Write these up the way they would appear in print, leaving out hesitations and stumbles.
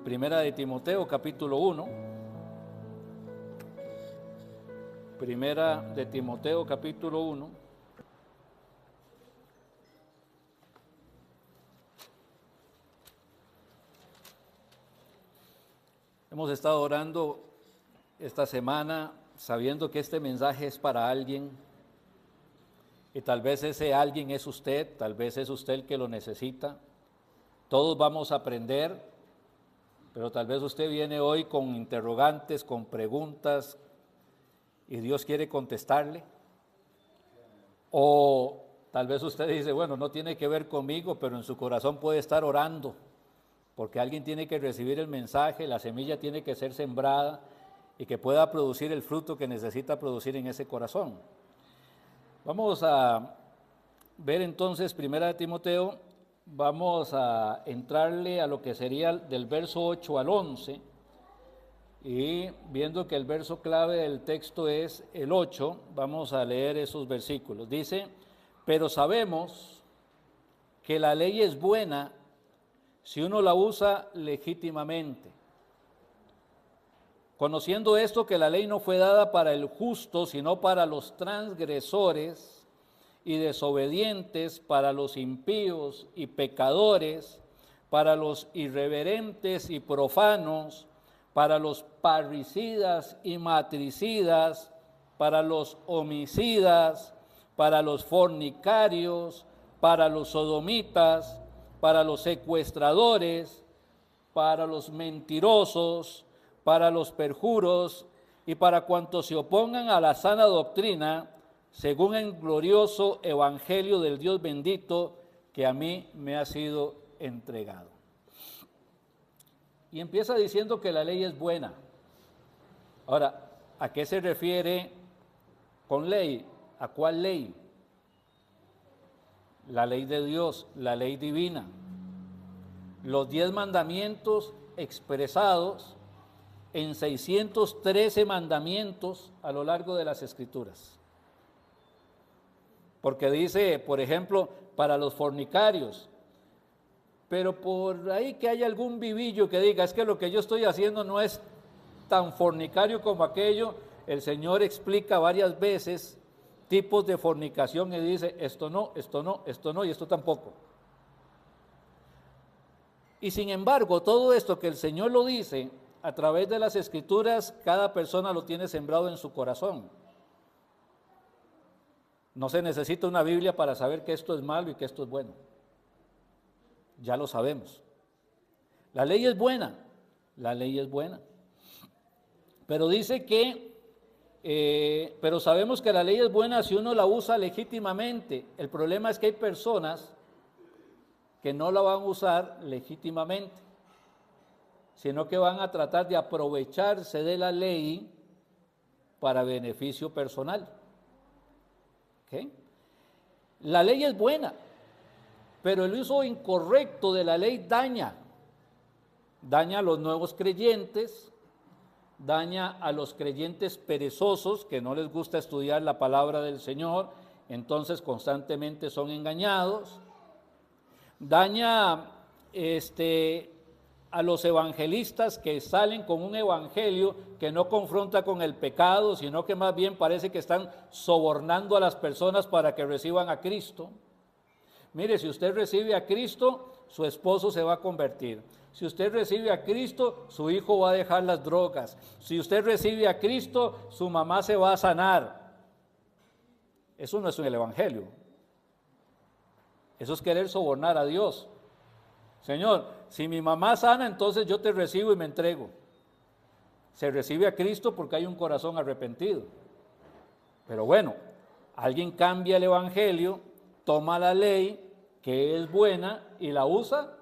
Primera de Timoteo, capítulo 1. Primera de Timoteo, capítulo 1. Hemos estado orando esta semana sabiendo que este mensaje es para alguien y tal vez ese alguien es usted, tal vez es usted el que lo necesita. Todos vamos a aprender, pero tal vez usted viene hoy con interrogantes, con preguntas y Dios quiere contestarle. O tal vez usted dice, bueno, no tiene que ver conmigo, pero en su corazón puede estar orando, porque alguien tiene que recibir el mensaje, la semilla tiene que ser sembrada y que pueda producir el fruto que necesita producir en ese corazón. Vamos a ver entonces Primera de Timoteo, vamos a entrarle a lo que sería del verso 8 al 11, y viendo que el verso clave del texto es el 8, vamos a leer esos versículos. Dice, pero sabemos que la ley es buena si uno la usa legítimamente. Conociendo esto, que la ley no fue dada para el justo, sino para los transgresores y desobedientes, para los impíos y pecadores, para los irreverentes y profanos, para los parricidas y matricidas, para los homicidas, para los fornicarios, para los sodomitas, para los secuestradores, para los mentirosos, para los perjuros y para cuantos se opongan a la sana doctrina, según el glorioso evangelio del Dios bendito que a mí me ha sido entregado. Y empieza diciendo que la ley es buena. Ahora, ¿a qué se refiere con ley? ¿A cuál ley? La ley de Dios, la ley divina. Los 10 mandamientos expresados en 613 mandamientos a lo largo de las Escrituras. Porque dice, por ejemplo, para los fornicarios, pero por ahí que haya algún vivillo que diga, es que lo que yo estoy haciendo no es tan fornicario como aquello, el Señor explica varias veces tipos de fornicación y dice, esto no, esto no, esto no y esto tampoco. Y sin embargo, todo esto que el Señor lo dice a través de las Escrituras, cada persona lo tiene sembrado en su corazón. No se necesita una Biblia para saber que esto es malo y que esto es bueno. Ya lo sabemos. La ley es buena, la ley es buena. Pero dice que, pero sabemos que la ley es buena si uno la usa legítimamente. El problema es que hay personas que no la van a usar legítimamente, sino que van a tratar de aprovecharse de la ley para beneficio personal. ¿Okay? La ley es buena, pero el uso incorrecto de la ley daña a los nuevos creyentes, daña a los creyentes perezosos que no les gusta estudiar la palabra del Señor, entonces constantemente son engañados, daña a los evangelistas que salen con un evangelio que no confronta con el pecado, sino que más bien parece que están sobornando a las personas para que reciban a Cristo. Mire, si usted recibe a Cristo, su esposo se va a convertir. Si usted recibe a Cristo, su hijo va a dejar las drogas. Si usted recibe a Cristo, su mamá se va a sanar. Eso no es el evangelio. Eso es querer sobornar a Dios. Señor, si mi mamá sana, entonces yo te recibo y me entrego. Se recibe a Cristo porque hay un corazón arrepentido. Pero bueno, alguien cambia el evangelio, toma la ley, que es buena, y la usa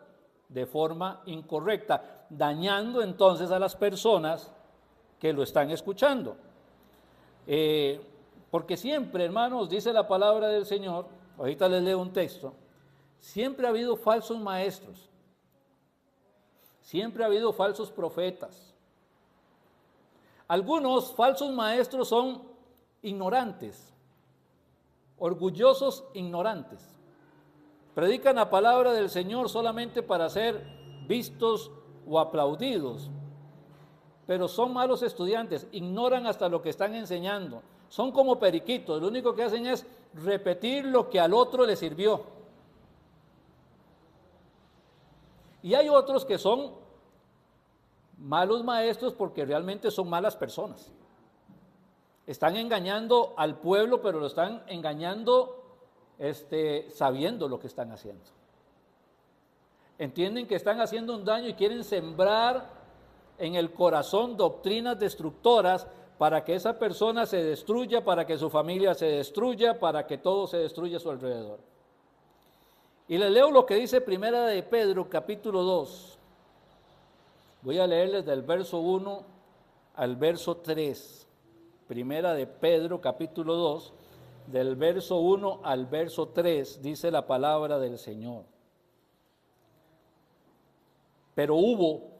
de forma incorrecta, dañando entonces a las personas que lo están escuchando. Porque siempre, hermanos, dice la palabra del Señor, ahorita les leo un texto, siempre ha habido falsos maestros, siempre ha habido falsos profetas. Algunos falsos maestros son ignorantes, orgullosos ignorantes. Predican la palabra del Señor solamente para ser vistos o aplaudidos, pero son malos estudiantes, ignoran hasta lo que están enseñando, son como periquitos, lo único que hacen es repetir lo que al otro le sirvió. Y hay otros que son malos maestros porque realmente son malas personas. Están engañando al pueblo, pero lo están engañando sabiendo lo que están haciendo. Entienden que están haciendo un daño y quieren sembrar en el corazón doctrinas destructoras para que esa persona se destruya, para que su familia se destruya, para que todo se destruya a su alrededor. Y les leo lo que dice Primera de Pedro, capítulo 2. Voy a leerles del verso 1 al verso 3. Primera de Pedro, capítulo 2, del verso 1 al verso 3, dice la palabra del Señor. Pero hubo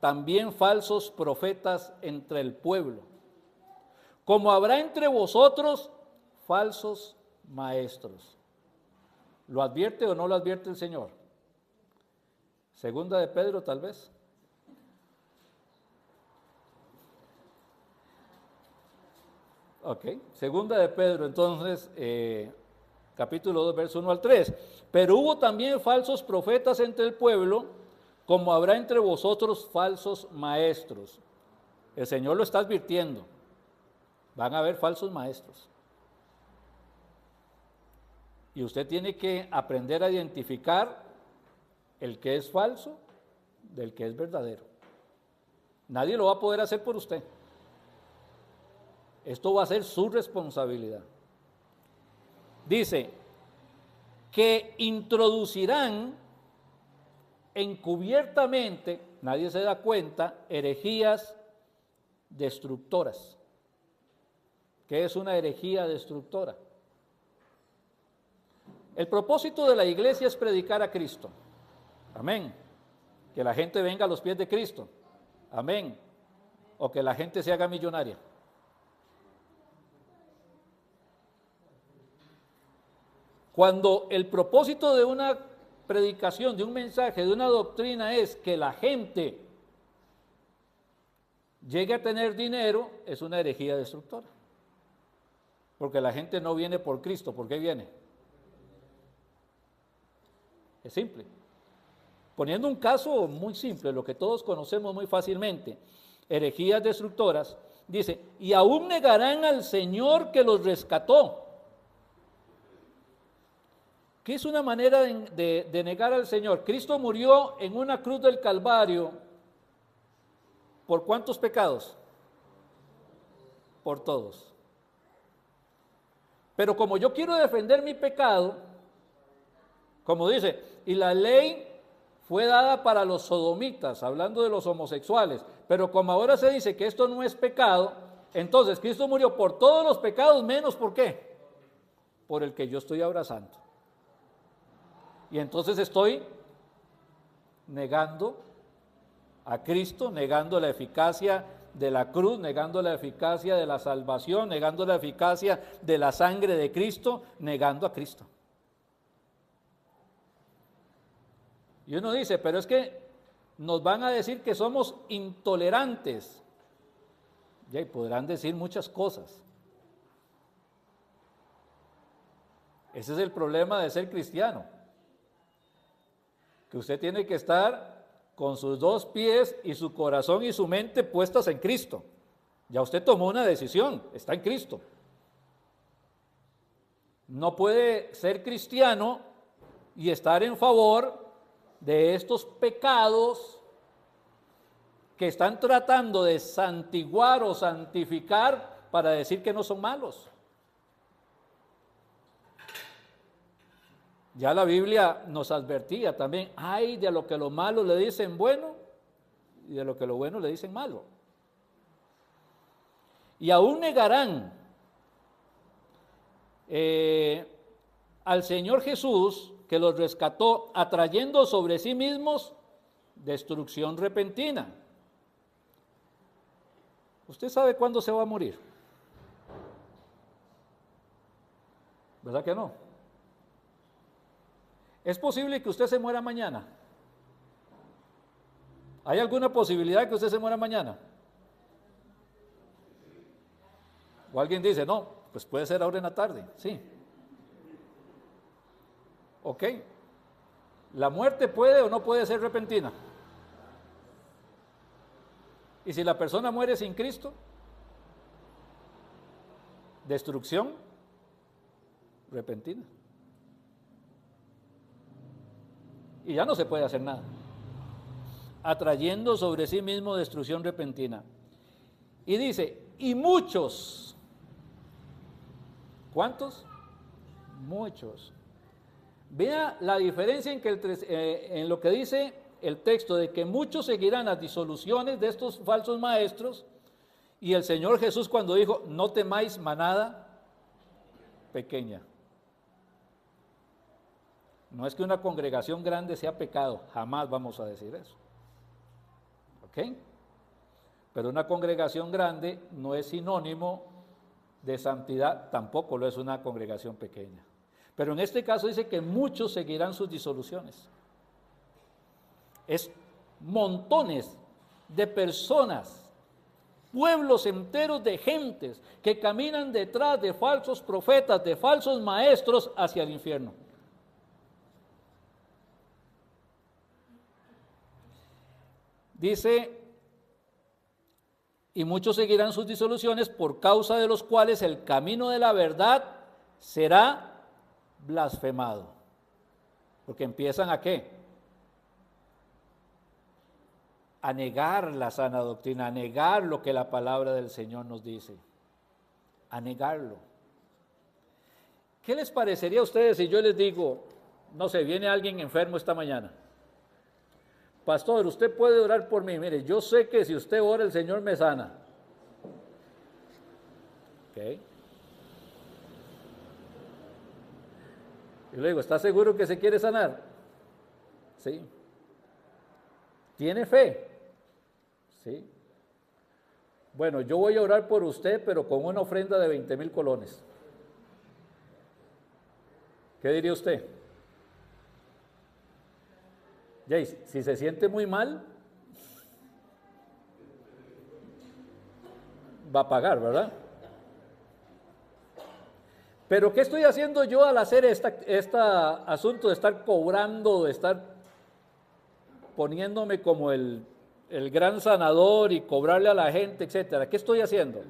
también falsos profetas entre el pueblo, como habrá entre vosotros falsos maestros. ¿Lo advierte o no lo advierte el Señor? Segunda de Pedro, tal vez. Ok, segunda de Pedro, entonces, capítulo 2, verso 1 al 3. Pero hubo también falsos profetas entre el pueblo, como habrá entre vosotros falsos maestros. El Señor lo está advirtiendo. Van a haber falsos maestros. Y usted tiene que aprender a identificar el que es falso del que es verdadero. Nadie lo va a poder hacer por usted. Esto va a ser su responsabilidad. Dice que introducirán encubiertamente, nadie se da cuenta, herejías destructoras. ¿Qué es una herejía destructora? El propósito de la iglesia es predicar a Cristo. Amén. Que la gente venga a los pies de Cristo. Amén. O que la gente se haga millonaria. Cuando el propósito de una predicación, de un mensaje, de una doctrina es que la gente llegue a tener dinero, es una herejía destructora. Porque la gente no viene por Cristo. ¿Por qué viene? Es simple. Poniendo un caso muy simple, lo que todos conocemos muy fácilmente, herejías destructoras, dice, y aún negarán al Señor que los rescató. ¿Qué es una manera de negar al Señor? Cristo murió en una cruz del Calvario. ¿Por cuántos pecados? Por todos. Pero como yo quiero defender mi pecado, como dice, y la ley fue dada para los sodomitas, hablando de los homosexuales, pero como ahora se dice que esto no es pecado, entonces Cristo murió por todos los pecados, menos ¿por qué? Por el que yo estoy abrazando. Y entonces estoy negando a Cristo, negando la eficacia de la cruz, negando la eficacia de la salvación, negando la eficacia de la sangre de Cristo, negando a Cristo. Y uno dice, pero es que nos van a decir que somos intolerantes. Y podrán decir muchas cosas. Ese es el problema de ser cristiano. Que usted tiene que estar con sus dos pies y su corazón y su mente puestas en Cristo. Ya usted tomó una decisión, está en Cristo. No puede ser cristiano y estar en favor de estos pecados que están tratando de santiguar o santificar para decir que no son malos. Ya la Biblia nos advertía también, ay de lo que lo malo le dicen bueno y de lo que lo bueno le dicen malo. Y aún negarán al Señor Jesús que los rescató, atrayendo sobre sí mismos destrucción repentina. ¿Usted sabe cuándo se va a morir? ¿Verdad que no? ¿Es posible que usted se muera mañana? ¿Hay alguna posibilidad de que usted se muera mañana? O alguien dice, no, pues puede ser ahora en la tarde, sí. Ok. ¿La muerte puede o no puede ser repentina? ¿Y si la persona muere sin Cristo? Destrucción repentina. Y ya no se puede hacer nada. Atrayendo sobre sí mismo destrucción repentina. Y dice, y muchos. ¿Cuántos? Muchos. Vea la diferencia en lo que dice el texto de que muchos seguirán las disoluciones de estos falsos maestros, y el Señor Jesús cuando dijo, no temáis manada pequeña. No es que una congregación grande sea pecado, jamás vamos a decir eso. ¿Ok? Pero una congregación grande no es sinónimo de santidad, tampoco lo es una congregación pequeña. Pero en este caso dice que muchos seguirán sus disoluciones. Es montones de personas, pueblos enteros de gentes que caminan detrás de falsos profetas, de falsos maestros hacia el infierno. Dice, y muchos seguirán sus disoluciones, por causa de los cuales el camino de la verdad será blasfemado. Porque empiezan ¿a qué? A negar la sana doctrina, a negar lo que la palabra del Señor nos dice, a negarlo. ¿Qué les parecería a ustedes si yo les digo, no sé, viene alguien enfermo esta mañana? Pastor, usted puede orar por mí. Mire, yo sé que si usted ora, el Señor me sana. ¿Ok? Y le digo, ¿está seguro que se quiere sanar? Sí. ¿Tiene fe? Sí. Bueno, yo voy a orar por usted, pero con una ofrenda de 20,000 colones. ¿Qué diría usted? Jace, si se siente muy mal, va a pagar, ¿verdad? Pero ¿qué estoy haciendo yo al hacer este asunto de estar cobrando, de estar poniéndome como el gran sanador y cobrarle a la gente, etcétera? ¿Qué estoy haciendo?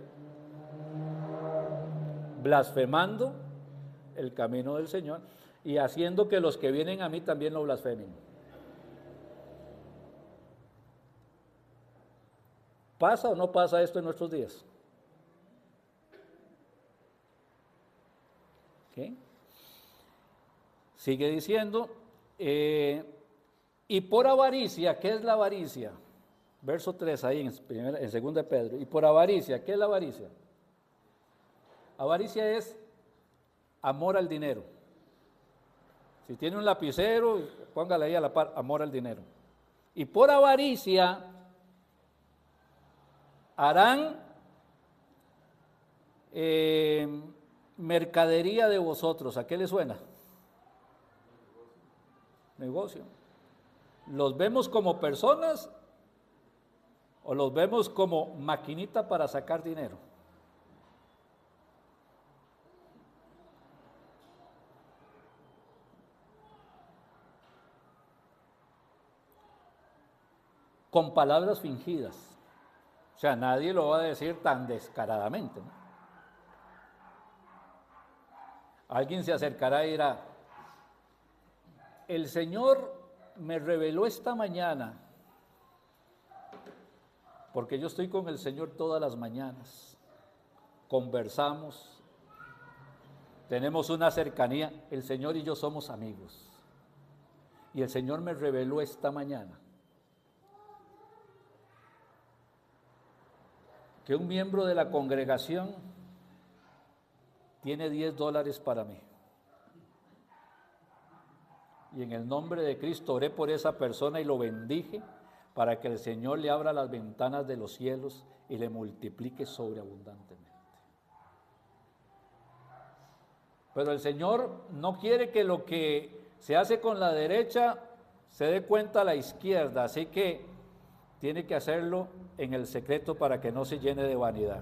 Blasfemando el camino del Señor y haciendo que los que vienen a mí también lo blasfemen. ¿Pasa o no pasa esto en nuestros días? ¿Okay? Sigue diciendo, y por avaricia, ¿qué es la avaricia? Verso 3 ahí en 2 de Pedro. Y por avaricia, ¿qué es la avaricia? Avaricia es amor al dinero. Si tiene un lapicero, póngale ahí a la par, amor al dinero. Y por avaricia harán mercadería de vosotros. ¿A qué le suena? Negocio. ¿Los vemos como personas o los vemos como maquinita para sacar dinero? Con palabras fingidas. O sea, nadie lo va a decir tan descaradamente, ¿no? Alguien se acercará y dirá, el Señor me reveló esta mañana, porque yo estoy con el Señor todas las mañanas, conversamos, tenemos una cercanía, el Señor y yo somos amigos, y el Señor me reveló esta mañana que un miembro de la congregación tiene $10 para mí. Y en el nombre de Cristo oré por esa persona y lo bendije para que el Señor le abra las ventanas de los cielos y le multiplique sobreabundantemente. Pero el Señor no quiere que lo que se hace con la derecha se dé cuenta a la izquierda, así que tiene que hacerlo en el secreto para que no se llene de vanidad.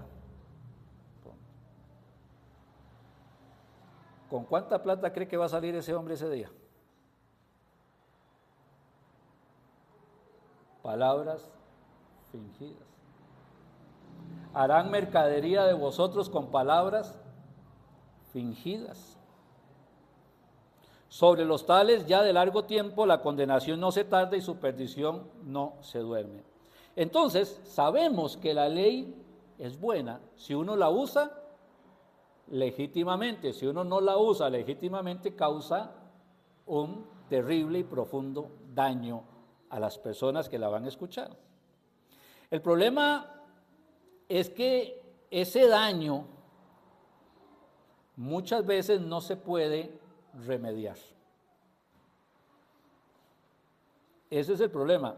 ¿Con cuánta plata cree que va a salir ese hombre ese día? Palabras fingidas. Harán mercadería de vosotros con palabras fingidas. Sobre los tales ya de largo tiempo la condenación no se tarda y su perdición no se duerme. Entonces, sabemos que la ley es buena si uno la usa legítimamente. Si uno no la usa legítimamente, causa un terrible y profundo daño a las personas que la van a escuchar. El problema es que ese daño muchas veces no se puede remediar. Ese es el problema,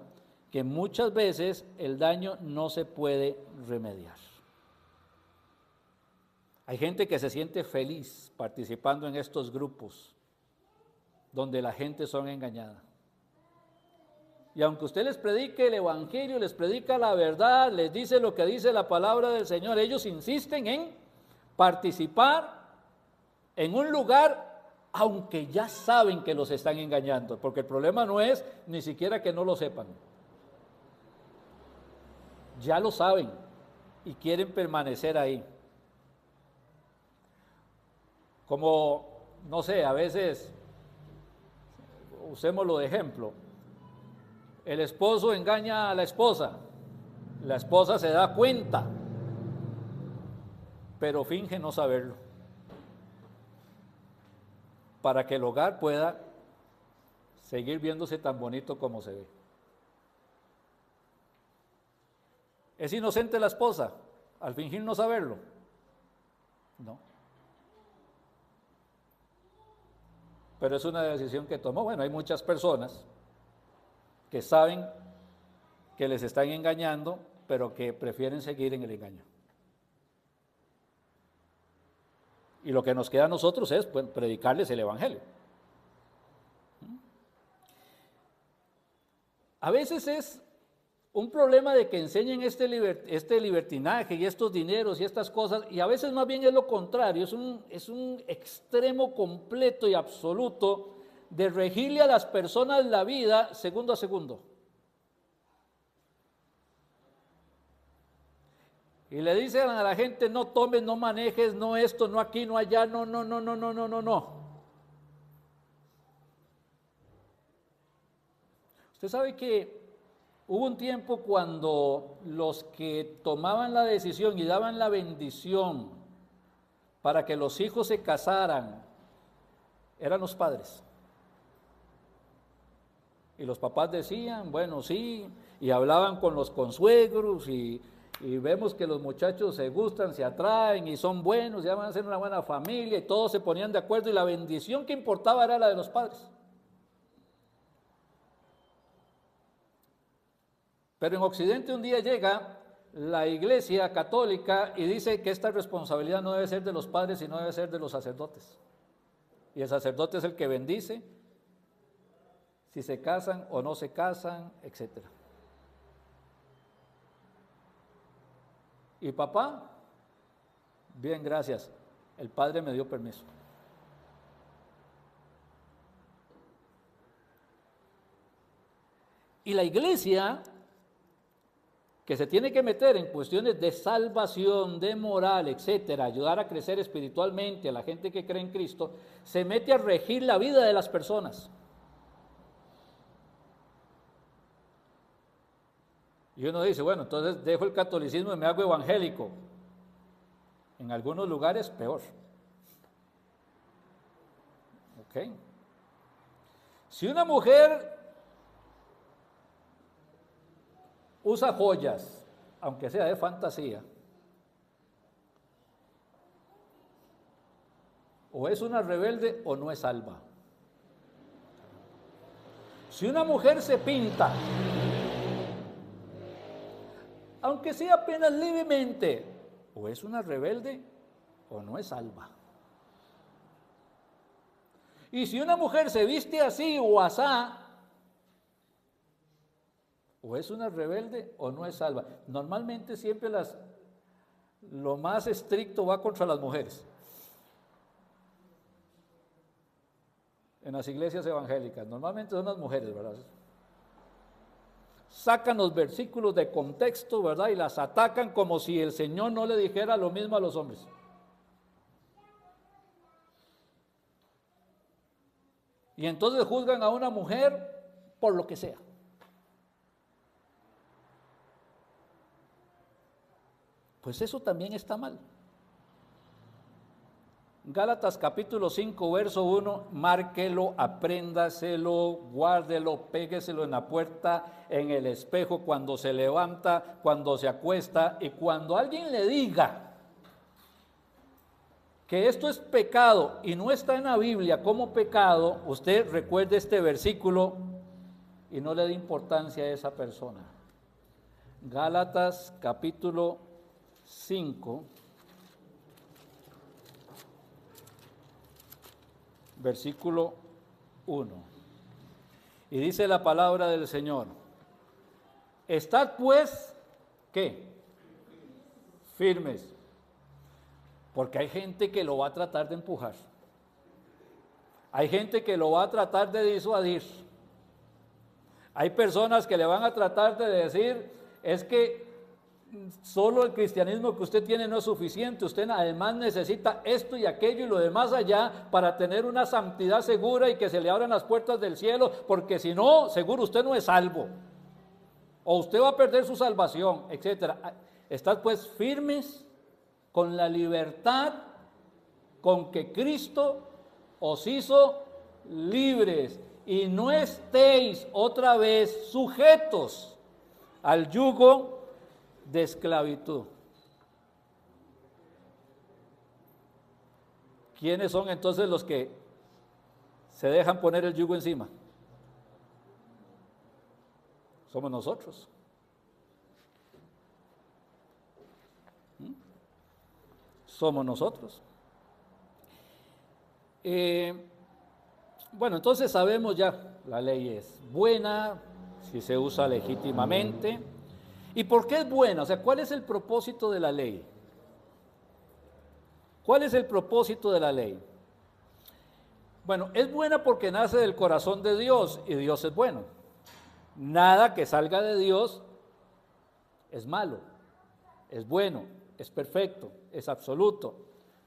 que muchas veces el daño no se puede remediar. Hay gente que se siente feliz participando en estos grupos donde la gente son engañada. Y aunque usted les predique el evangelio, les predica la verdad, les dice lo que dice la palabra del Señor, ellos insisten en participar en un lugar aunque ya saben que los están engañando, porque el problema no es ni siquiera que no lo sepan. Ya lo saben y quieren permanecer ahí. Como, no sé, a veces, usémoslo de ejemplo, el esposo engaña a la esposa se da cuenta, pero finge no saberlo, para que el hogar pueda seguir viéndose tan bonito como se ve. ¿Es inocente la esposa al fingir no saberlo? No. Pero es una decisión que tomó. Bueno, hay muchas personas que saben que les están engañando, pero que prefieren seguir en el engaño. Y lo que nos queda a nosotros es pues, predicarles el evangelio. A veces es un problema de que enseñen este libertinaje y estos dineros y estas cosas, y a veces más bien es lo contrario, es un extremo completo y absoluto de regirle a las personas la vida segundo a segundo. Y le dicen a la gente, no tomes, no manejes, no esto, no aquí, no allá, no. Usted sabe que hubo un tiempo cuando los que tomaban la decisión y daban la bendición para que los hijos se casaran eran los padres. Y los papás decían, bueno, sí, y hablaban con los consuegros y vemos que los muchachos se gustan, se atraen y son buenos, ya van a ser una buena familia y todos se ponían de acuerdo y la bendición que importaba era la de los padres. Pero en Occidente un día llega la Iglesia Católica y dice que esta responsabilidad no debe ser de los padres, sino debe ser de los sacerdotes. Y el sacerdote es el que bendice si se casan o no se casan, etc. Y papá, bien, gracias, el padre me dio permiso. Y la iglesia, que se tiene que meter en cuestiones de salvación, de moral, etcétera, ayudar a crecer espiritualmente a la gente que cree en Cristo, se mete a regir la vida de las personas. Y uno dice, bueno, entonces dejo el catolicismo y me hago evangélico. En algunos lugares peor. ¿Ok? Si una mujer usa joyas, aunque sea de fantasía, o es una rebelde o no es salva. Si una mujer se pinta, aunque sea apenas levemente, o es una rebelde o no es salva. Y si una mujer se viste así o asá, O es una rebelde o no es salva. Normalmente siempre lo más estricto va contra las mujeres. En las iglesias evangélicas, normalmente son las mujeres, ¿verdad? Sacan los versículos de contexto, ¿verdad? Y las atacan como si el Señor no le dijera lo mismo a los hombres. Y entonces juzgan a una mujer por lo que sea. Pues eso también está mal. Gálatas capítulo 5, verso 1, márquelo, apréndaselo, guárdelo, pégueselo en la puerta, en el espejo, cuando se levanta, cuando se acuesta, y cuando alguien le diga que esto es pecado y no está en la Biblia como pecado, usted recuerde este versículo y no le dé importancia a esa persona. Gálatas capítulo 5, versículo 1. Y dice la palabra del Señor: estad pues, ¿qué? Firmes. Porque hay gente que lo va a tratar de empujar. Hay gente que lo va a tratar de disuadir. Hay personas que le van a tratar de decir, es que solo el cristianismo que usted tiene no es suficiente, usted además necesita esto y aquello y lo demás allá para tener una santidad segura y que se le abran las puertas del cielo, porque si no, seguro usted no es salvo, o usted va a perder su salvación, etc. Estad pues firmes con la libertad con que Cristo os hizo libres, y no estéis otra vez sujetos al yugo de esclavitud. ¿Quiénes son entonces los que se dejan poner el yugo encima? Somos nosotros. Somos nosotros. Bueno, entonces sabemos ya, la ley es buena si se usa legítimamente. ¿Y por qué es buena? O sea, ¿cuál es el propósito de la ley? ¿Cuál es el propósito de la ley? Bueno, es buena porque nace del corazón de Dios y Dios es bueno. Nada que salga de Dios es malo, es bueno, es perfecto, es absoluto,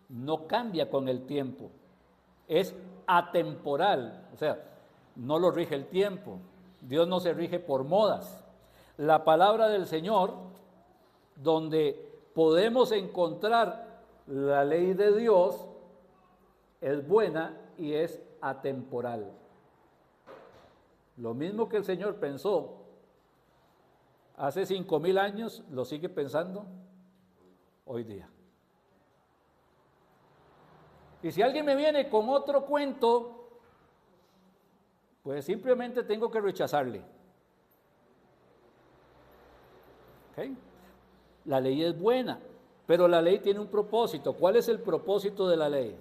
no cambia con el tiempo, es atemporal, o sea, no lo rige el tiempo, Dios no se rige por modas. La palabra del Señor, donde podemos encontrar la ley de Dios, es buena y es atemporal. Lo mismo que el Señor pensó hace 5,000 años, lo sigue pensando hoy día. Y si alguien me viene con otro cuento, pues simplemente tengo que rechazarle. ¿Okay? La ley es buena, pero la ley tiene un propósito. ¿Cuál es el propósito de la ley?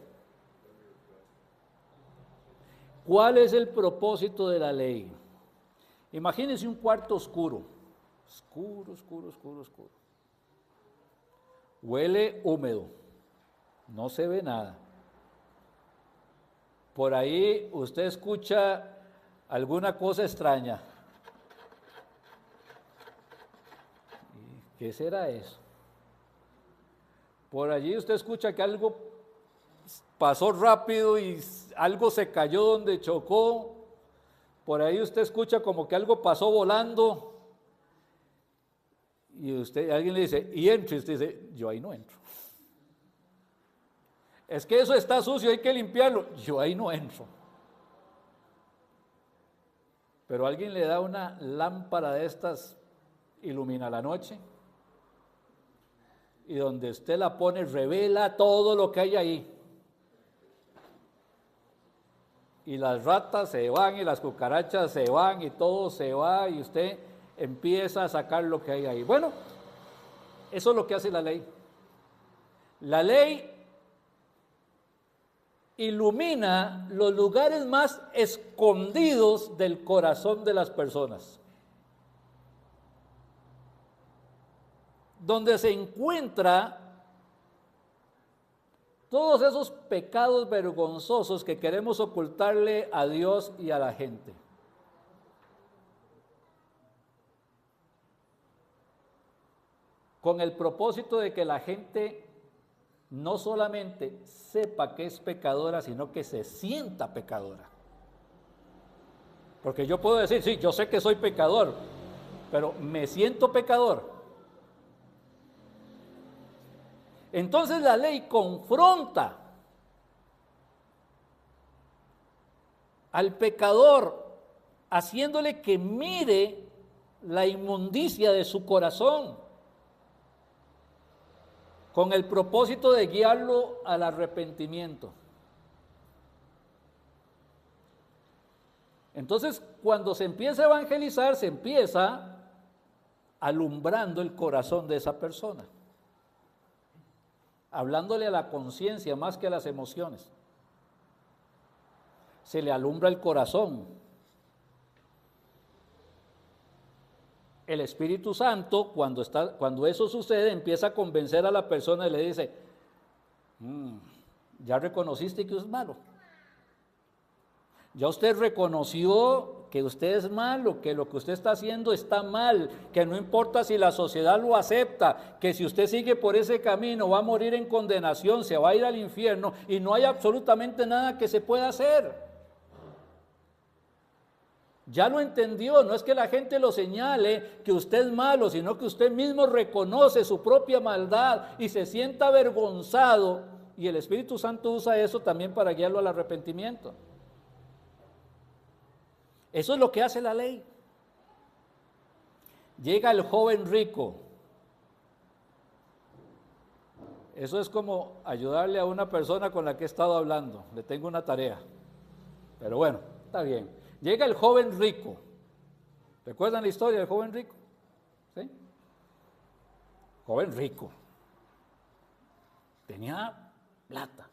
¿Cuál es el propósito de la ley? Imagínense un cuarto oscuro. Oscuro, oscuro, oscuro, oscuro. Huele húmedo. No se ve nada. Por ahí usted escucha alguna cosa extraña. ¿Qué será eso? Por allí usted escucha que algo pasó rápido y algo se cayó donde chocó. Por ahí usted escucha como que algo pasó volando. Y alguien le dice, y entra, y usted dice, yo ahí no entro. Es que eso está sucio, hay que limpiarlo. Yo ahí no entro. Pero alguien le da una lámpara de estas, ilumina la noche, y donde usted la pone, revela todo lo que hay ahí. Y las ratas se van, y las cucarachas se van, y todo se va, y usted empieza a sacar lo que hay ahí. Bueno, eso es lo que hace la ley. La ley ilumina los lugares más escondidos del corazón de las personas. donde se encuentra todos esos pecados vergonzosos que queremos ocultarle a Dios y a la gente. Con el propósito de que la gente no solamente sepa que es pecadora, sino que se sienta pecadora. Porque yo puedo decir, sí, yo sé que soy pecador, pero me siento pecador. Entonces la ley confronta al pecador, haciéndole que mire la inmundicia de su corazón, con el propósito de guiarlo al arrepentimiento. Entonces, cuando se empieza a evangelizar, se empieza alumbrando el corazón de esa persona, hablándole a la conciencia más que a las emociones. Se le alumbra el corazón. El Espíritu Santo, cuando eso sucede, empieza a convencer a la persona y le dice, ya reconociste que es malo. Ya usted reconoció que usted es malo, que lo que usted está haciendo está mal, que no importa si la sociedad lo acepta, que si usted sigue por ese camino va a morir en condenación, se va a ir al infierno y no hay absolutamente nada que se pueda hacer. Ya lo entendió, no es que la gente lo señale que usted es malo, sino que usted mismo reconoce su propia maldad y se sienta avergonzado, y el Espíritu Santo usa eso también para guiarlo al arrepentimiento. Eso es lo que hace la ley. Llega el joven rico. Eso es como ayudarle a una persona con la que he estado hablando. Le tengo una tarea. Pero bueno, está bien. Llega el joven rico. ¿Recuerdan la historia del joven rico? ¿Sí? Joven rico. Tenía plata.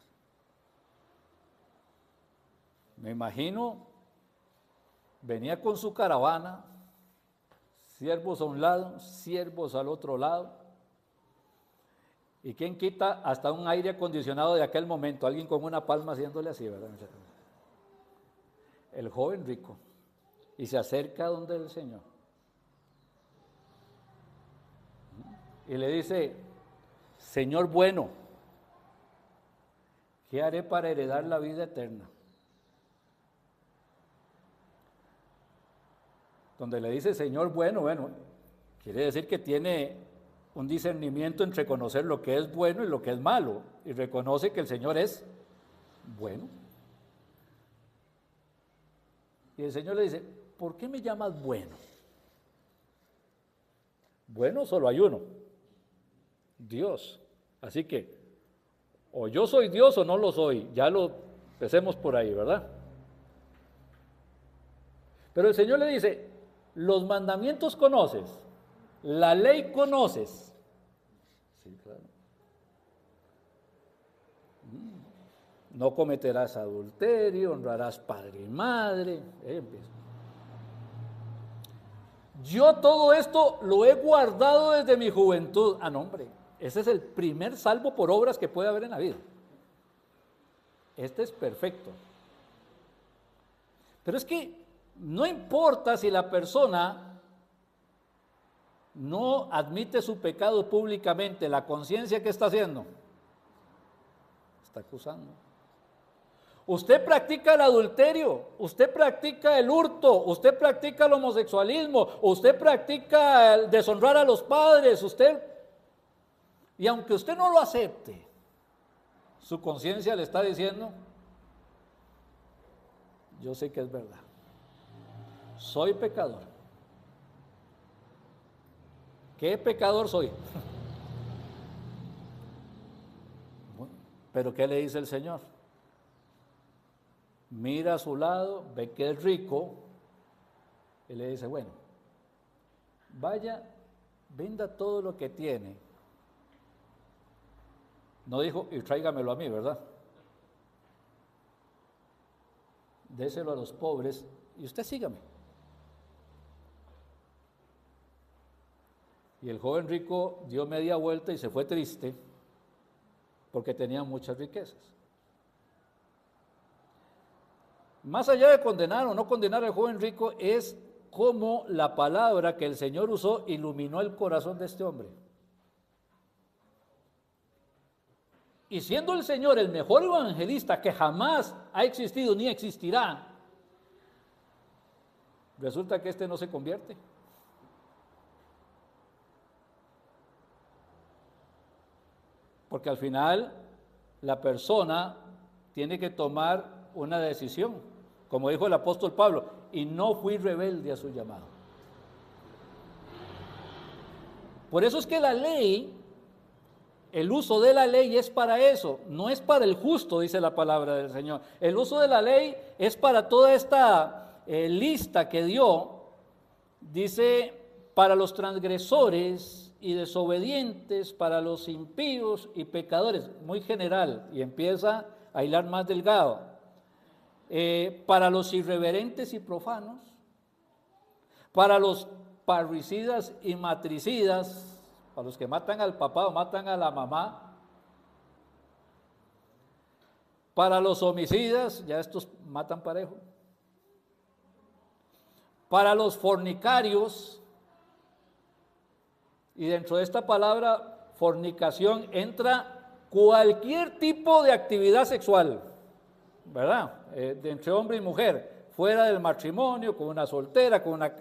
Me imagino, venía con su caravana, siervos a un lado, siervos al otro lado. ¿Y quién quita hasta un aire acondicionado de aquel momento? Alguien con una palma haciéndole así, ¿verdad? El joven rico. Y se acerca donde el Señor. Y le dice, Señor bueno, ¿qué haré para heredar la vida eterna? Donde le dice Señor bueno, quiere decir que tiene un discernimiento entre conocer lo que es bueno y lo que es malo, y reconoce que el Señor es bueno. Y el Señor le dice, ¿por qué me llamas bueno? Bueno solo hay uno, Dios. Así que, o yo soy Dios o no lo soy, ya lo empecemos por ahí, ¿verdad? Pero el Señor le dice, los mandamientos conoces, la ley conoces. Sí, claro. No cometerás adulterio, honrarás padre y madre. Yo todo esto lo he guardado desde mi juventud. Ah, no, hombre, ese es el primer salvo por obras que puede haber en la vida. Este es perfecto. Pero es que no importa si la persona no admite su pecado públicamente, la conciencia, ¿qué está haciendo? Está acusando. Usted practica el adulterio, usted practica el hurto, usted practica el homosexualismo, usted practica el deshonrar a los padres, y aunque usted no lo acepte, su conciencia le está diciendo, yo sé que es verdad, soy pecador. ¿Qué pecador soy? Bueno, pero ¿qué le dice el Señor? Mira a su lado, ve que es rico, y le dice, bueno, vaya, venda todo lo que tiene. No dijo, y tráigamelo a mí, ¿verdad? Déselo a los pobres y usted sígame. Y el joven rico dio media vuelta y se fue triste porque tenía muchas riquezas. Más allá de condenar o no condenar al joven rico, es cómo la palabra que el Señor usó iluminó el corazón de este hombre. Y siendo el Señor el mejor evangelista que jamás ha existido ni existirá, resulta que este no se convierte. Porque al final la persona tiene que tomar una decisión, como dijo el apóstol Pablo, y no fui rebelde a su llamado. Por eso es que la ley, el uso de la ley es para eso, no es para el justo, dice la palabra del Señor. El uso de la ley es para toda esta lista que dio, dice, para los transgresores y desobedientes, para los impíos y pecadores, muy general, y empieza a hilar más delgado, para los irreverentes y profanos, para los parricidas y matricidas, para los que matan al papá o matan a la mamá, para los homicidas, ya estos matan parejo, para los fornicarios, y dentro de esta palabra fornicación entra cualquier tipo de actividad sexual, ¿verdad? De entre hombre y mujer, fuera del matrimonio, con una soltera, con una...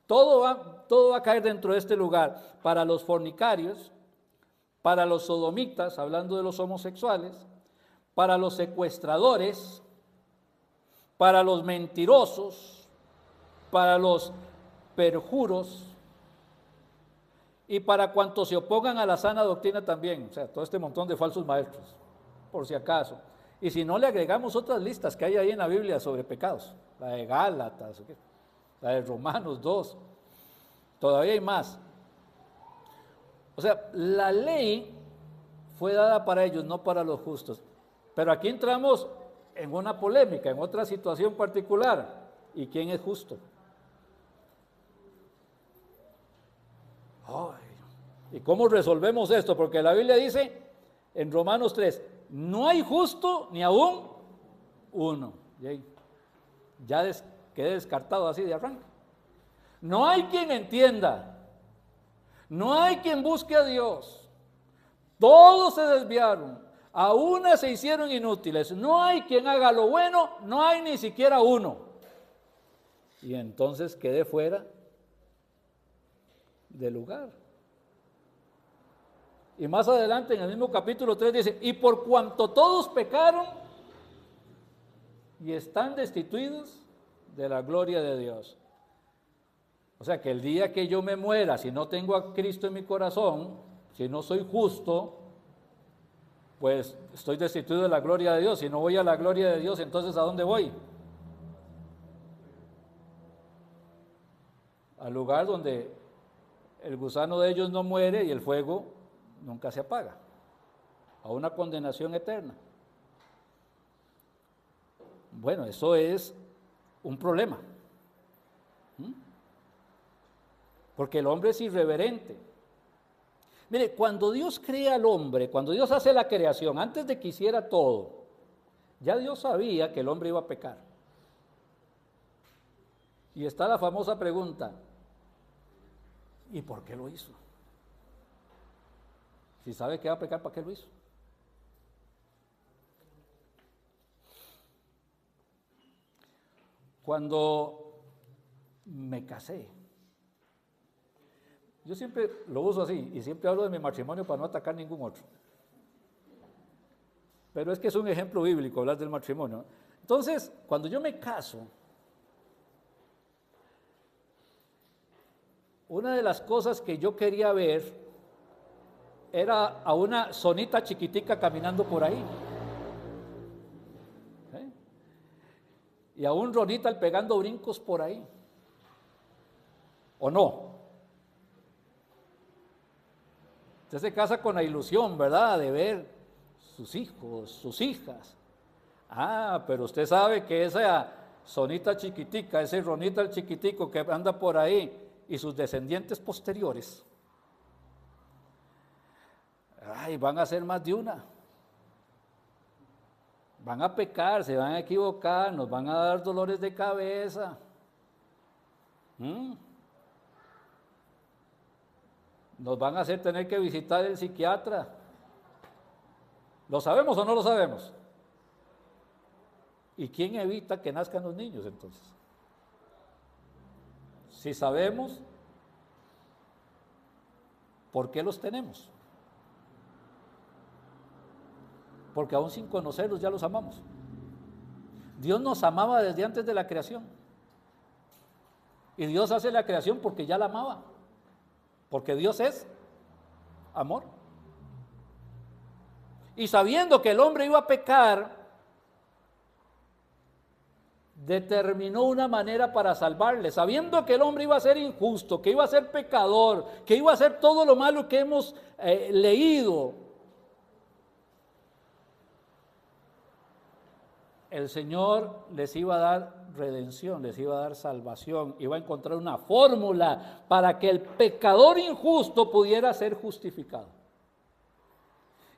Todo va a caer dentro de este lugar. Para los fornicarios, para los sodomitas, hablando de los homosexuales, para los secuestradores, para los mentirosos, para los perjuros y para cuantos se opongan a la sana doctrina también, o sea, todo este montón de falsos maestros, por si acaso. Y si no, le agregamos otras listas que hay ahí en la Biblia sobre pecados, la de Gálatas, la de Romanos 2, todavía hay más. O sea, la ley fue dada para ellos, no para los justos. Pero aquí entramos en una polémica, en otra situación particular. ¿Y quién es justo? Ay, ¿y cómo resolvemos esto? Porque la Biblia dice en Romanos 3, no hay justo ni aún uno. Ya quedé descartado así de arranque. No hay quien entienda, no hay quien busque a Dios. Todos se desviaron, a una se hicieron inútiles. No hay quien haga lo bueno, no hay ni siquiera uno. Y entonces quedé fuera del lugar. Y más adelante en el mismo capítulo 3 dice, y por cuanto todos pecaron y están destituidos de la gloria de Dios. O sea que el día que yo me muera, si no tengo a Cristo en mi corazón, si no soy justo, pues estoy destituido de la gloria de Dios. Si no voy a la gloria de Dios, entonces ¿a dónde voy? Al lugar donde el gusano de ellos no muere y el fuego nunca se apaga, a una condenación eterna. Bueno, eso es un problema, porque el hombre es irreverente. Mire, cuando Dios crea al hombre, cuando Dios hace la creación, antes de que hiciera todo, ya Dios sabía que el hombre iba a pecar. Y está la famosa pregunta, ¿y por qué lo hizo? Si sabe que va a pecar, ¿para qué lo hizo? Cuando me casé, yo siempre lo uso así y siempre hablo de mi matrimonio para no atacar ningún otro. Pero es que es un ejemplo bíblico hablar del matrimonio. Entonces, cuando yo me caso, una de las cosas que yo quería ver era a una sonita chiquitica caminando por ahí. Y a un Ronita pegando brincos por ahí. ¿O no? Usted se casa con la ilusión, ¿verdad?, de ver sus hijos, sus hijas. Ah, pero usted sabe que esa sonita chiquitica, ese Ronita el chiquitico que anda por ahí y sus descendientes posteriores, Ay, van a ser más de una. Van a pecar, se van a equivocar, nos van a dar dolores de cabeza. Nos van a hacer tener que visitar el psiquiatra. ¿Lo sabemos o no lo sabemos? ¿Y quién evita que nazcan los niños entonces? Si sabemos, ¿por qué los tenemos? Porque aún sin conocerlos ya los amamos. Dios nos amaba desde antes de la creación. Y Dios hace la creación porque ya la amaba. Porque Dios es amor. Y sabiendo que el hombre iba a pecar, determinó una manera para salvarle. Sabiendo que el hombre iba a ser injusto, que iba a ser pecador, que iba a hacer todo lo malo que hemos leído, el Señor les iba a dar redención, les iba a dar salvación, iba a encontrar una fórmula para que el pecador injusto pudiera ser justificado.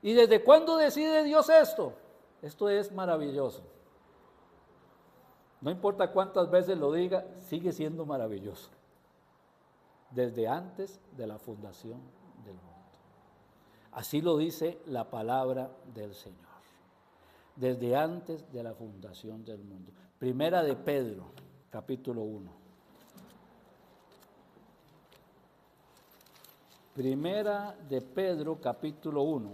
¿Y desde cuándo decide Dios esto? Esto es maravilloso. No importa cuántas veces lo diga, sigue siendo maravilloso. Desde antes de la fundación del mundo. Así lo dice la palabra del Señor. Desde antes de la fundación del mundo. Primera de Pedro, capítulo 1. Primera de Pedro, capítulo 1.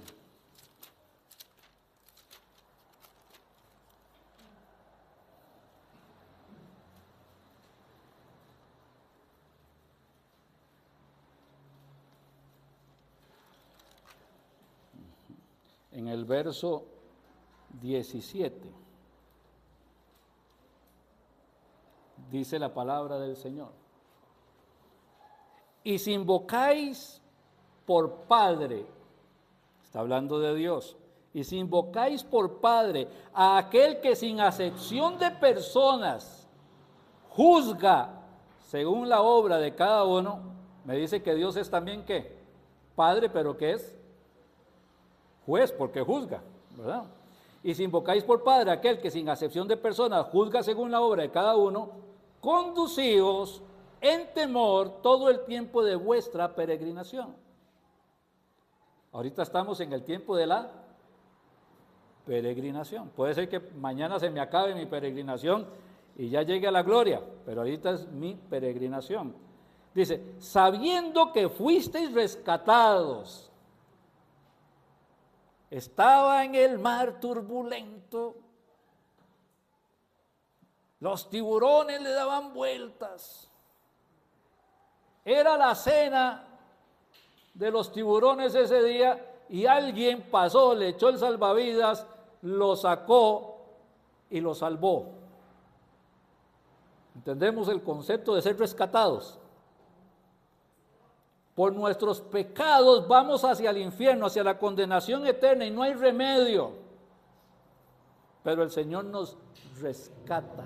En el verso 17 dice la palabra del Señor: y si invocáis por Padre, está hablando de Dios, y si invocáis por Padre a aquel que sin acepción de personas juzga según la obra de cada uno, me dice que Dios es también ¿qué? Padre, pero ¿qué es? Juez, porque juzga, ¿verdad? Y si invocáis por Padre aquel que sin acepción de personas juzga según la obra de cada uno, conducíos en temor todo el tiempo de vuestra peregrinación. Ahorita estamos en el tiempo de la peregrinación. Puede ser que mañana se me acabe mi peregrinación y ya llegue a la gloria, pero ahorita es mi peregrinación. Dice, sabiendo que fuisteis rescatados. Estaba en el mar turbulento, los tiburones le daban vueltas, era la cena de los tiburones ese día y alguien pasó, le echó el salvavidas, lo sacó y lo salvó. ¿Entendemos el concepto de ser rescatados? Por nuestros pecados vamos hacia el infierno, hacia la condenación eterna y no hay remedio. Pero el Señor nos rescata.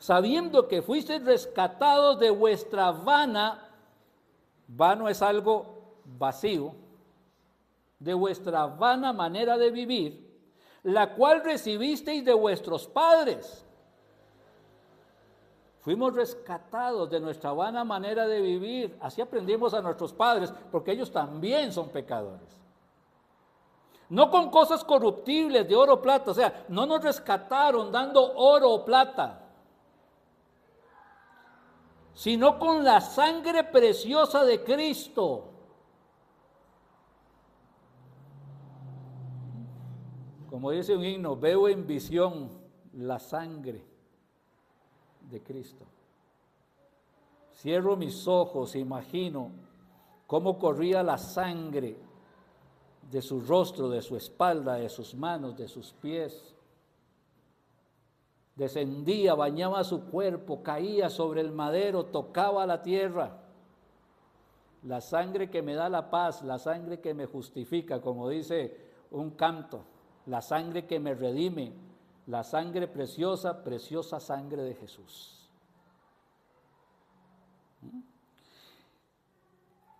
Sabiendo que fuisteis rescatados de vuestra vano es algo vacío, de vuestra vana manera de vivir, la cual recibisteis de vuestros padres. Fuimos rescatados de nuestra vana manera de vivir. Así aprendimos a nuestros padres, porque ellos también son pecadores. No con cosas corruptibles de oro o plata, o sea, no nos rescataron dando oro o plata, sino con la sangre preciosa de Cristo. Como dice un himno, veo en visión la sangre de Cristo. Cierro mis ojos, imagino cómo corría la sangre de su rostro, de su espalda, de sus manos, de sus pies. Descendía, bañaba su cuerpo, caía sobre el madero, tocaba la tierra. La sangre que me da la paz, la sangre que me justifica, como dice un canto, la sangre que me redime, la sangre preciosa, preciosa sangre de Jesús.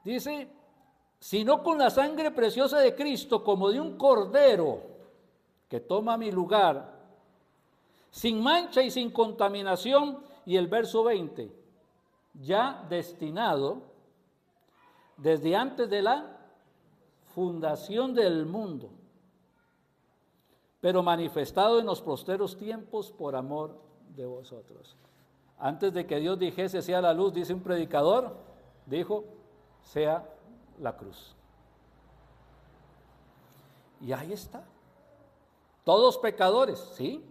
Dice, sino con la sangre preciosa de Cristo, como de un cordero que toma mi lugar, sin mancha y sin contaminación. Y el verso 20, ya destinado desde antes de la fundación del mundo, pero manifestado en los postreros tiempos por amor de vosotros. Antes de que Dios dijese sea la luz, dice un predicador, dijo sea la cruz. Y ahí está. Todos pecadores, sí.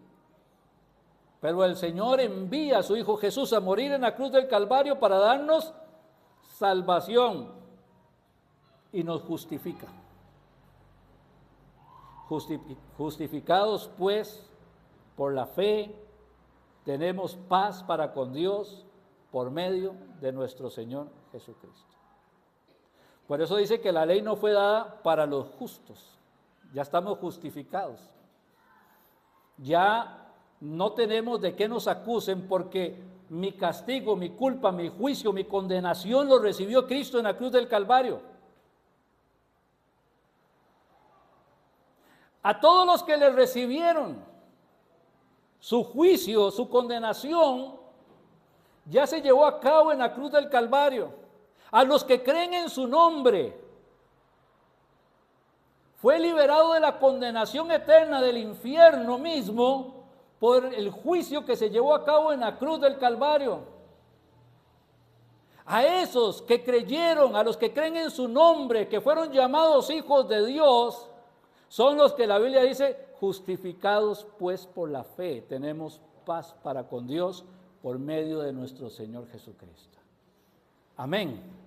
Pero el Señor envía a su Hijo Jesús a morir en la cruz del Calvario para darnos salvación y nos justifica. Justificados pues por la fe, tenemos paz para con Dios por medio de nuestro Señor Jesucristo. Por eso dice que la ley no fue dada para los justos, ya estamos justificados. Ya no tenemos de qué nos acusen, porque mi castigo, mi culpa, mi juicio, mi condenación lo recibió Cristo en la cruz del Calvario. A todos los que le recibieron, su juicio, su condenación, ya se llevó a cabo en la cruz del Calvario. A los que creen en su nombre, fue liberado de la condenación eterna del infierno mismo por el juicio que se llevó a cabo en la cruz del Calvario. A esos que creyeron, a los que creen en su nombre, que fueron llamados hijos de Dios, son los que la Biblia dice, justificados pues por la fe, tenemos paz para con Dios por medio de nuestro Señor Jesucristo. Amén.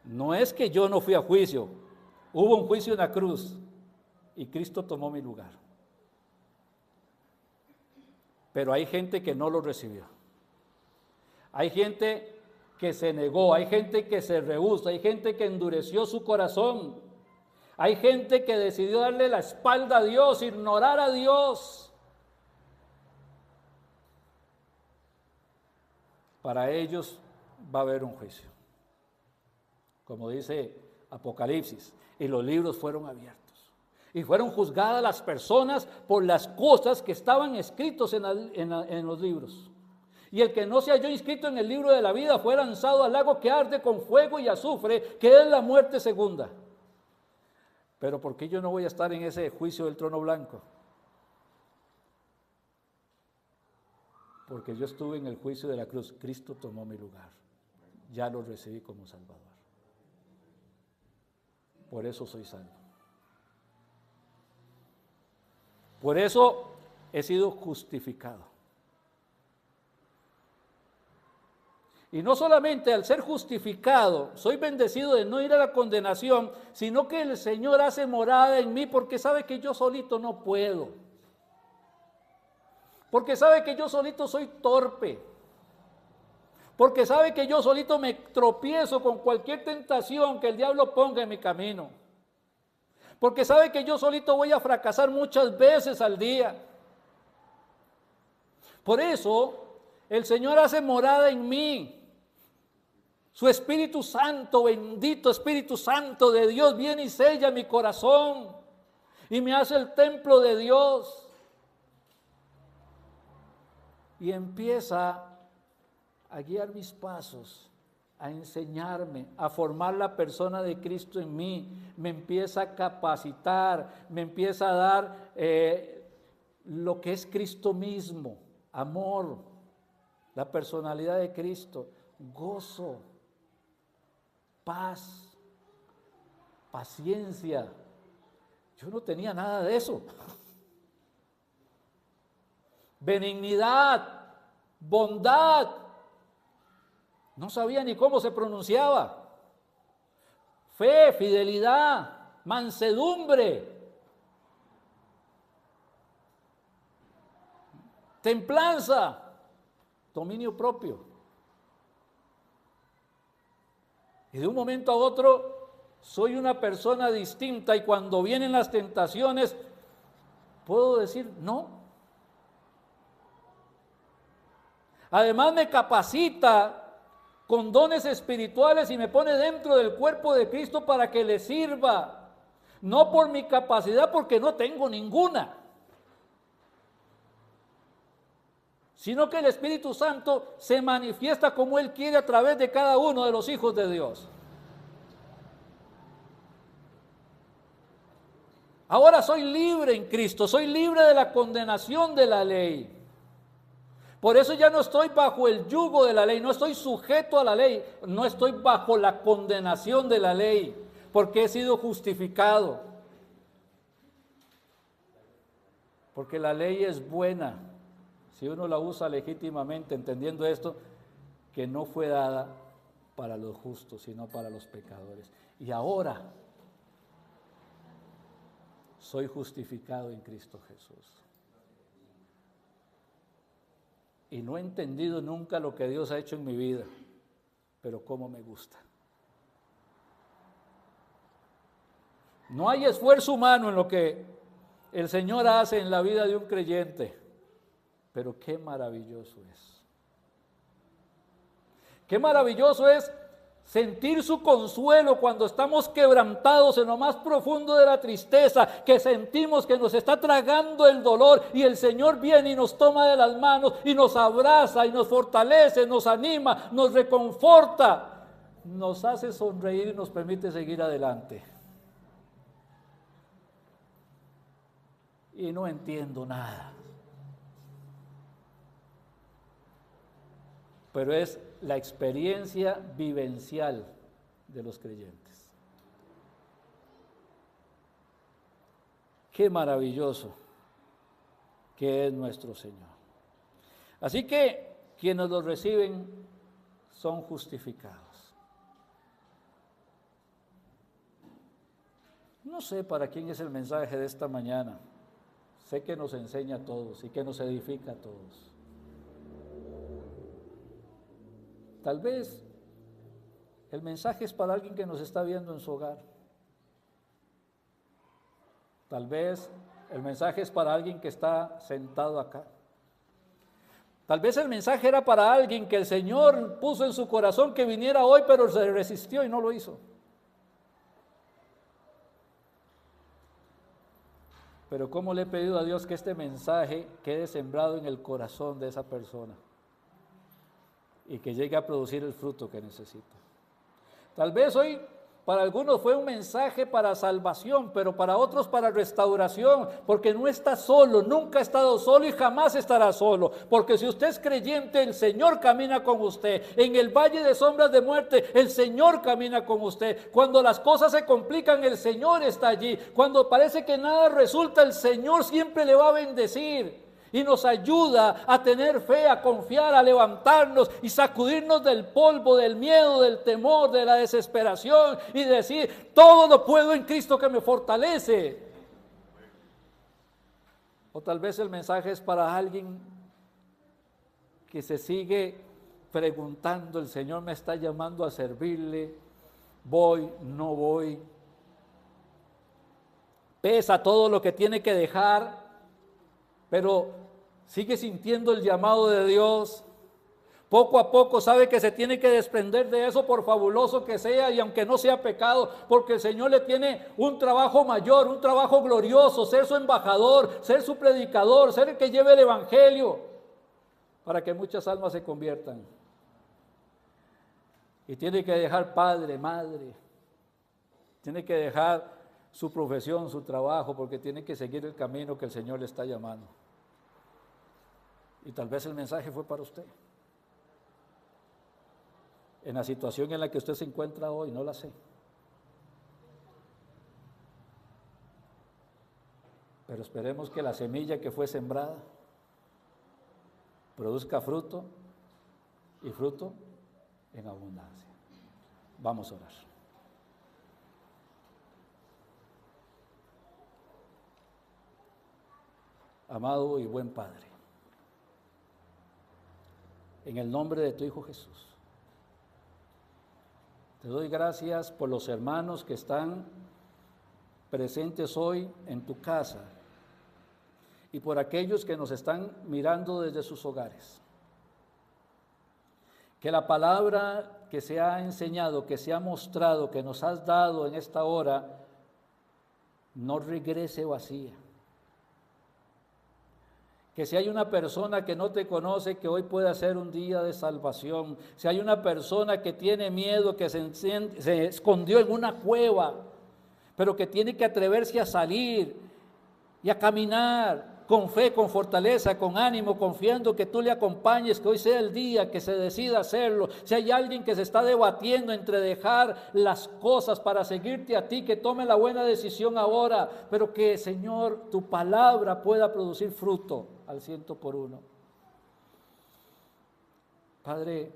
No es que yo no fui a juicio, hubo un juicio en la cruz y Cristo tomó mi lugar. Pero hay gente que no lo recibió. Hay gente que se negó, hay gente que se rehúsa, hay gente que endureció su corazón. Hay gente que decidió darle la espalda a Dios, ignorar a Dios. Para ellos va a haber un juicio. Como dice Apocalipsis, y los libros fueron abiertos. Y fueron juzgadas las personas por las cosas que estaban escritos en los libros. Y el que no se halló inscrito en el libro de la vida fue lanzado al lago que arde con fuego y azufre, que es la muerte segunda. Pero ¿por qué yo no voy a estar en ese juicio del trono blanco? Porque yo estuve en el juicio de la cruz. Cristo tomó mi lugar. Ya lo recibí como Salvador. Por eso soy salvo. Por eso he sido justificado. Y no solamente al ser justificado, soy bendecido de no ir a la condenación, sino que el Señor hace morada en mí porque sabe que yo solito no puedo. Porque sabe que yo solito soy torpe. Porque sabe que yo solito me tropiezo con cualquier tentación que el diablo ponga en mi camino. Porque sabe que yo solito voy a fracasar muchas veces al día. Por eso el Señor hace morada en mí. Su Espíritu Santo, bendito Espíritu Santo de Dios, viene y sella mi corazón y me hace el templo de Dios. Y empieza a guiar mis pasos, a enseñarme, a formar la persona de Cristo en mí. Me empieza a capacitar, me empieza a dar lo que es Cristo mismo, amor, la personalidad de Cristo, gozo, paz, paciencia. Yo no tenía nada de eso. Benignidad, bondad. No sabía ni cómo se pronunciaba. Fe, fidelidad, mansedumbre, templanza, dominio propio. Y de un momento a otro soy una persona distinta y cuando vienen las tentaciones puedo decir no. Además me capacita con dones espirituales y me pone dentro del cuerpo de Cristo para que le sirva. No por mi capacidad, porque no tengo ninguna, sino que el Espíritu Santo se manifiesta como Él quiere a través de cada uno de los hijos de Dios. Ahora soy libre en Cristo, soy libre de la condenación de la ley. Por eso ya no estoy bajo el yugo de la ley, no estoy sujeto a la ley, no estoy bajo la condenación de la ley, porque he sido justificado. Porque la ley es buena, si uno la usa legítimamente, entendiendo esto, que no fue dada para los justos, sino para los pecadores. Y ahora soy justificado en Cristo Jesús. Y no he entendido nunca lo que Dios ha hecho en mi vida, pero cómo me gusta. No hay esfuerzo humano en lo que el Señor hace en la vida de un creyente, pero qué maravilloso es. Qué maravilloso es sentir su consuelo cuando estamos quebrantados en lo más profundo de la tristeza, que sentimos que nos está tragando el dolor y el Señor viene y nos toma de las manos y nos abraza y nos fortalece, nos anima, nos reconforta, nos hace sonreír y nos permite seguir adelante. Y no entiendo nada, pero es la experiencia vivencial de los creyentes. Qué maravilloso que es nuestro Señor. Así que quienes lo reciben son justificados. No sé para quién es el mensaje de esta mañana. Sé que nos enseña a todos y que nos edifica a todos. Tal vez el mensaje es para alguien que nos está viendo en su hogar. Tal vez el mensaje es para alguien que está sentado acá. Tal vez el mensaje era para alguien que el Señor puso en su corazón que viniera hoy, pero se resistió y no lo hizo. Pero ¿cómo le he pedido a Dios que este mensaje quede sembrado en el corazón de esa persona y que llegue a producir el fruto que necesita? Tal vez hoy para algunos fue un mensaje para salvación, pero para otros para restauración, porque no está solo, nunca ha estado solo y jamás estará solo, porque si usted es creyente, el Señor camina con usted. En el valle de sombras de muerte, el Señor camina con usted. Cuando las cosas se complican, el Señor está allí. Cuando parece que nada resulta, el Señor siempre le va a bendecir. Y nos ayuda a tener fe, a confiar, a levantarnos y sacudirnos del polvo, del miedo, del temor, de la desesperación y decir, todo lo puedo en Cristo que me fortalece. O tal vez el mensaje es para alguien que se sigue preguntando, el Señor me está llamando a servirle, voy, no voy. Pesa todo lo que tiene que dejar, pero sigue sintiendo el llamado de Dios. Poco a poco sabe que se tiene que desprender de eso, por fabuloso que sea y aunque no sea pecado, porque el Señor le tiene un trabajo mayor, un trabajo glorioso, ser su embajador, ser su predicador, ser el que lleve el evangelio para que muchas almas se conviertan. Y tiene que dejar padre, madre, tiene que dejar su profesión, su trabajo, porque tiene que seguir el camino que el Señor le está llamando. Y tal vez el mensaje fue para usted. En la situación en la que usted se encuentra hoy, no la sé. Pero esperemos que la semilla que fue sembrada produzca fruto y fruto en abundancia. Vamos a orar. Amado y buen Padre, en el nombre de tu Hijo Jesús, te doy gracias por los hermanos que están presentes hoy en tu casa y por aquellos que nos están mirando desde sus hogares. Que la palabra que se ha enseñado, que se ha mostrado, que nos has dado en esta hora, no regrese vacía. Que si hay una persona que no te conoce, que hoy pueda ser un día de salvación. Si hay una persona que tiene miedo, que se escondió en una cueva, pero que tiene que atreverse a salir y a caminar con fe, con fortaleza, con ánimo, confiando que tú le acompañes, que hoy sea el día que se decida hacerlo. Si hay alguien que se está debatiendo entre dejar las cosas para seguirte a ti, que tome la buena decisión ahora, pero que, Señor, tu palabra pueda producir fruto al 100%. Padre,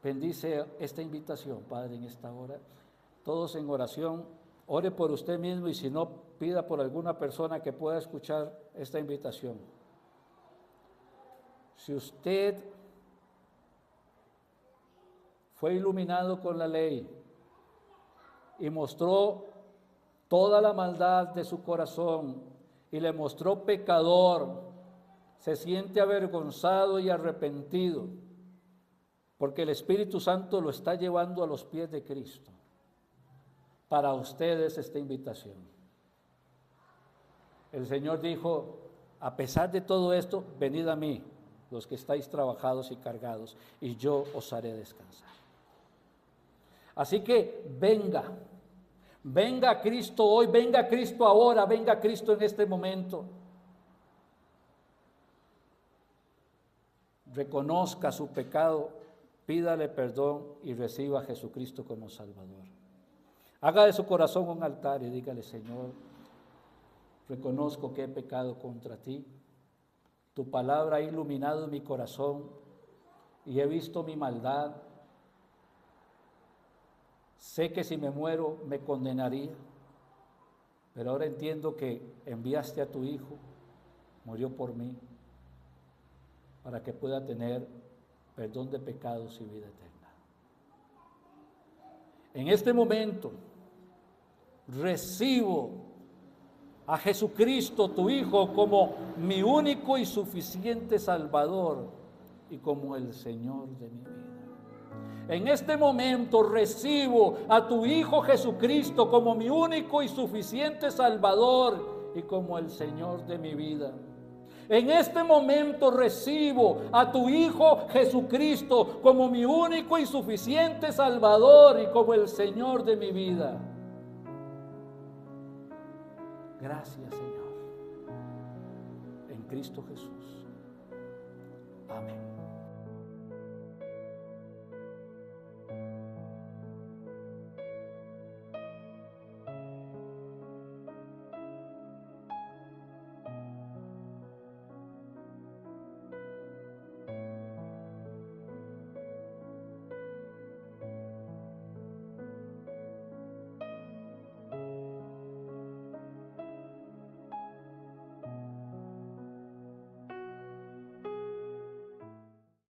bendice esta invitación, Padre, en esta hora. Todos en oración, ore por usted mismo y si no, pida por alguna persona que pueda escuchar esta invitación. Si usted fue iluminado con la ley y mostró toda la maldad de su corazón y le mostró pecador, se siente avergonzado y arrepentido, porque el Espíritu Santo lo está llevando a los pies de Cristo. Para ustedes esta invitación. El Señor dijo, a pesar de todo esto, venid a mí, los que estáis trabajados y cargados, y yo os haré descansar. Así que venga Cristo hoy, venga Cristo ahora, venga Cristo en este momento. Reconozca su pecado, pídale perdón y reciba a Jesucristo como Salvador. Haga de su corazón un altar y dígale, Señor, reconozco que he pecado contra ti. Tu palabra ha iluminado mi corazón y he visto mi maldad. Sé que si me muero me condenaría, pero ahora entiendo que enviaste a tu Hijo, murió por mí, para que pueda tener perdón de pecados y vida eterna. En este momento recibo a Jesucristo, tu Hijo, como mi único y suficiente Salvador y como el Señor de mi vida. En este momento recibo a tu Hijo Jesucristo como mi único y suficiente Salvador y como el Señor de mi vida. En este momento recibo a tu Hijo Jesucristo como mi único y suficiente Salvador y como el Señor de mi vida. Gracias, Señor, en Cristo Jesús. Amén.